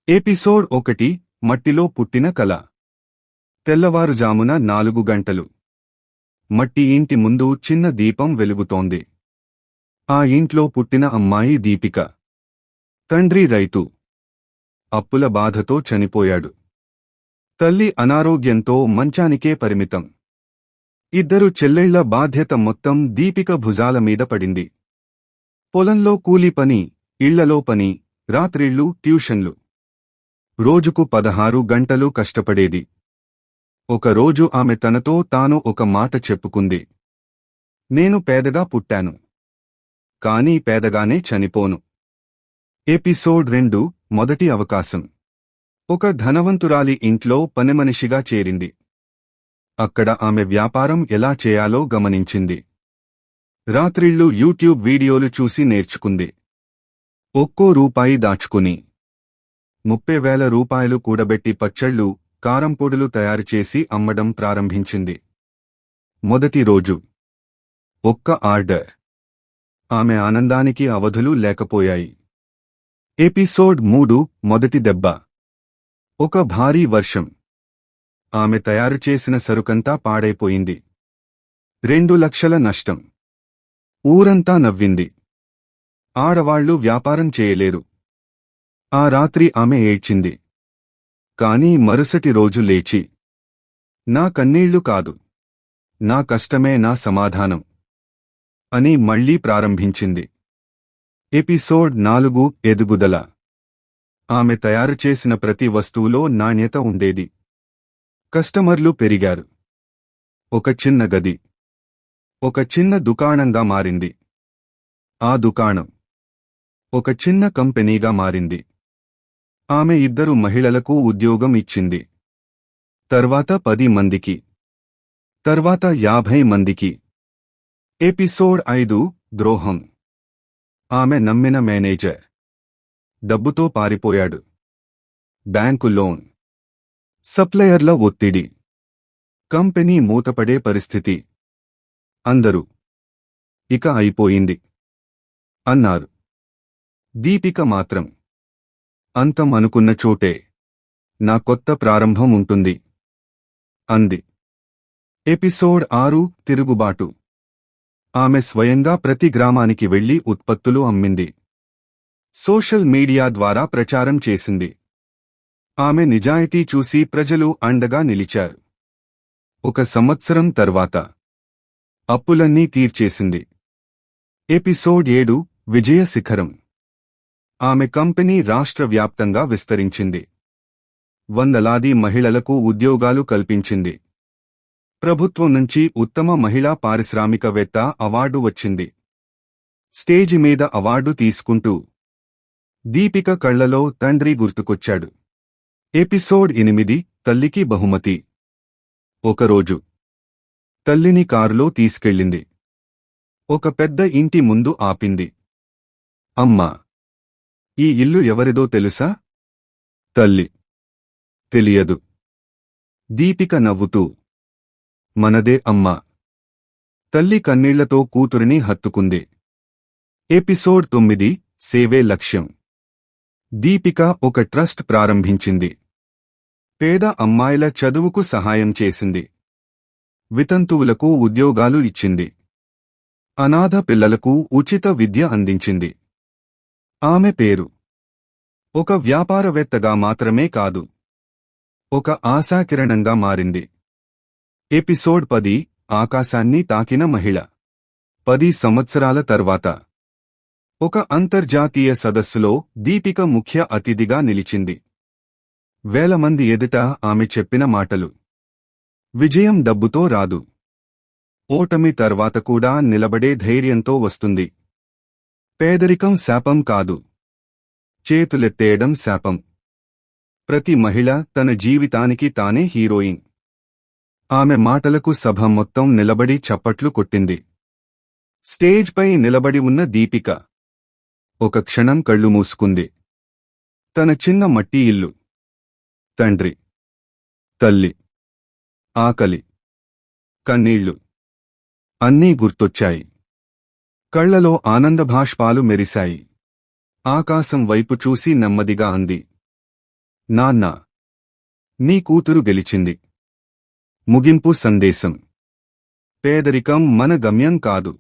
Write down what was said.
Episode 1 మట్టిలో పుట్టిన కల. తెల్లవారుజామున 4 గంటలు. మట్టి ఇంటి ముందు చిన్న దీపం వెలుగుతోంది. ఆ ఇంట్లో పుట్టిన అమ్మాయి దీపిక. తండ్రి రైతు. అప్పుల బాధతో చనిపోయాడు. తల్లి అనారోగ్యంతో మంచానికే పరిమితం. ఇద్దరు చెల్లెళ్ల బాధ్యత మొత్తం దీపిక భుజాల మీద పడింది. పొలంలో కూలీ పని, ఇళ్లలో పని, రాత్రిళ్లు ట్యూషన్లు. రోజుకు 16 గంటలు కష్టపడేది. ఒకరోజు ఆమె తనతో తాను ఒక మాట చెప్పుకుంది. నేను పేదగా పుట్టాను, కానీ పేదగానే చనిపోను. ఎపిసోడ్ 2 మొదటి అవకాశం. ఒక ధనవంతురాలి ఇంట్లో పనిమనిషిగా చేరింది. అక్కడ ఆమె వ్యాపారం ఎలా చేయాలో గమనించింది. రాత్రిళ్లు యూట్యూబ్ వీడియోలు చూసి నేర్చుకుంది. ఒక్కో రూపాయి దాచుకుని 30,000 రూపాయలు కూడబెట్టి పచ్చళ్ళు, కారంపొడులు తయారుచేసి అమ్మడం ప్రారంభించింది. మొదటి రోజు. ఒక్క ఆర్డర్. ఆమె ఆనందానికి అవధులు లేకపోయాయి. ఎపిసోడ్ 3 మొదటి దెబ్బ. ఒక భారీ వర్షం. ఆమె తయారుచేసిన సరుకంతా పాడైపోయింది. 2 లక్షల నష్టం. ఊరంతా నవ్వింది. ఆడవాళ్లు వ్యాపారం చేయలేరు. ఆ రాత్రి ఆమె ఏడ్చింది. కాని మరుసటి రోజు లేచి, నా కన్నీళ్లు కాదు, నా కష్టమే నా సమాధానం అని మళ్లీ ప్రారంభించింది. ఎపిసోడ్ 4 ఎదుగుదల. ఆమె తయారుచేసిన ప్రతి వస్తువులో నాణ్యత ఉండేది. కస్టమర్లు పెరిగారు. ఒక చిన్న గది ఒక చిన్న దుకాణంగా మారింది. ఆ దుకాణం ఒక చిన్న కంపెనీగా మారింది. ఆమె 2 మహిళలకు ఉద్యోగం ఇచ్చింది. తర్వాత 10 మందికి. తర్వాత 50 మందికి. ఎపిసోడ్ 5 ద్రోహం. ఆమె నమ్మిన మేనేజర్ డబ్బుతో పారిపోయాడు. బ్యాంకు లోన్, సప్లయర్ల ఒత్తిడి, కంపెనీ మూతపడే పరిస్థితి. అందరూ ఇక అయిపోయింది అన్నారు. దీపిక మాత్రం, అంతం అనుకున్న చోటే నా కొత్త ప్రారంభం ఉంటుంది అంది. ఎపిసోడ్ 6 తిరుగుబాటు. ఆమె స్వయంగా ప్రతి గ్రామానికి వెళ్లి ఉత్పత్తులు అమ్మింది. సోషల్ మీడియా ద్వారా ప్రచారం చేసింది. ఆమె నిజాయితీ చూసి ప్రజలు అండగా నిలిచారు. 1 సంవత్సరం తర్వాత అప్పులన్నీ తీర్చేసింది. ఎపిసోడ్ 7 విజయ శిఖరం. ఆమె కంపెనీ రాష్ట్ర వ్యాప్తంగా విస్తరించింది. వందలాది మహిళలకు ఉద్యోగాలు కల్పించింది. ప్రభుత్వం నుంచి ఉత్తమ మహిళా పారిశ్రామికవేత్త అవార్డు వచ్చింది. స్టేజి మీద అవార్డు తీసుకుంటూ దీపిక కళ్లలో తండ్రి గుర్తుకొచ్చాడు. ఎపిసోడ్ 8 తల్లికి బహుమతి. ఒకరోజు తల్లిని కారులో తీసుకెళ్ళింది. ఒక పెద్ద ఇంటి ముందు ఆపింది. అమ్మా, ఈ ఇల్లు ఎవరిదో తెలుసా? తల్లి, తెలియదు. దీపిక నవ్వుతూ, మనదే అమ్మా. తల్లి కన్నీళ్లతో కూతురిని హత్తుకుంది. ఎపిసోడ్ 9 సేవే లక్ష్యం. దీపిక ఒక ట్రస్ట్ ప్రారంభించింది. పేద అమ్మాయిల చదువుకు సహాయం చేసింది. వితంతువులకు ఉద్యోగాలు ఇచ్చింది. అనాథ పిల్లలకు ఉచిత విద్య అందించింది. ఆమె పేరు ఒక వ్యాపారవేత్తగా మాత్రమే కాదు, ఒక ఆశాకిరణంగా మారింది. ఎపిసోడ్ 10 ఆకాశాన్ని తాకిన మహిళ. 10 సంవత్సరాల తర్వాత ఒక అంతర్జాతీయ సదస్సులో దీపిక ముఖ్య అతిథిగా నిలిచింది. వేల మంది ఎదుట ఆమె చెప్పిన మాటలు. విజయం డబ్బుతో రాదు, ఓటమి తర్వాత కూడా నిలబడే ధైర్యంతో వస్తుంది. పేదరికం శాపం కాదు, చేతులెత్తేయడం శాపం. ప్రతి మహిళ తన జీవితానికి తానే హీరోయిన్. ఆమె మాటలకు సభ మొత్తం నిలబడి చప్పట్లు కొట్టింది. స్టేజ్పై నిలబడి ఉన్న దీపిక ఒక క్షణం కళ్ళు మూసుకుంది. తన చిన్న మట్టి ఇల్లు, తండ్రి, తల్లి, ఆకలి, కన్నీళ్లు అన్నీ గుర్తొచ్చాయి. కళ్లలో ఆనందభాష్పాలు మెరిశాయి. ఆకాశం వైపు చూసి నెమ్మదిగా అంది, నాన్న, నీ కూతురు గెలిచింది. ముగింపు సందేశం: పేదరికం మన గమ్యం కాదు.